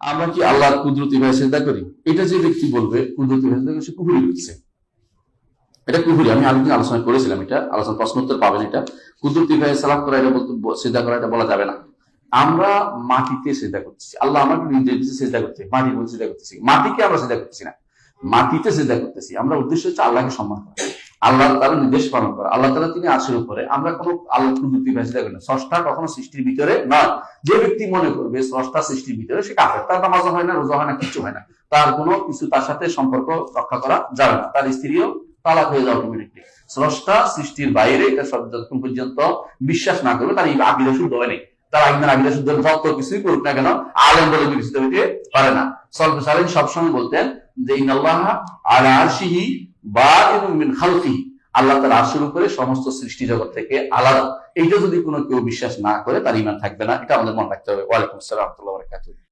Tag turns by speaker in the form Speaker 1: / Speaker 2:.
Speaker 1: আমরা কি আল্লাহর কুদরতি ভাবে সিজদা করি? এটা যে ব্যক্তি বলবে কুদরতি ভাবে সিজদা করে, সে কুফরি করছে। এটা কুফরি। আমি আগের দিন আলোচনা করেছিলাম, এটা আলোচনা প্রশ্নোত্তর পাবেন। এটা কুদরতি ভাবে সালাত করা, এটা বলতে সিজদা করা, এটা বলা যাবে না। আমরা মাটিতে সিজদা করতেছি, আল্লাহ আমাকে নির্দেশ দিচ্ছে সিজদা করতে, মাটির মধ্যে সিজদা করতেছি। মাটিকে আমরা সিজদা করতেছি না, মাটিতে সিজদা করতেছি। আমরা উদ্দেশ্য হচ্ছে আল্লাহকে সম্মান করা, আল্লাহ তাআলার নির্দেশ পালন করা। আল্লাহ তাআলা তিনি আরশের উপরে, আমরা কোনো আল্লাহ কুদরতি ভাবে সিজদা করি না। স্রষ্টা কখনো সৃষ্টির ভিতরে নয়। যে ব্যক্তি মনে করবে স্রষ্টা সৃষ্টির ভিতরে, সে কাফের। তার নামাজও হয় না, রোজা হয় না, কিছু হয় না, তার কোনো কিছু তার সাথে সম্পর্ক রক্ষা করা যাবে না, তার স্ত্রীও তালাক হয়ে যাবে অটোমেটিকলি। স্রষ্টা সৃষ্টির বাইরে, এটা সব যতক্ষণ পর্যন্ত বিশ্বাস না করবে, তার এই আকীদা শুদ্ধ হয় নাই। তার আকীদা শুদ্ধ হলে যত কিছুই করুক না কেন, আলেম বলে বিবেচিত হইতে পারে না। সলফে সালেহীন সবসময় বলতেন যে ইন্নাল্লাহা আলা আরশিহি বাইনুম মিন খালকিহি, আল্লাহ তার আরশের উপরে, সমস্ত সৃষ্টি জগৎ থেকে আলাদা। এইটা যদি কোনো কেউ বিশ্বাস না করে, তার ঈমান থাকবে না। এটা আমাদের মনে রাখতে হবে। ওয়ালাইকুম আসসালাম ওয়া রাহমাতুল্লাহি ওয়া বারাকাতুহু।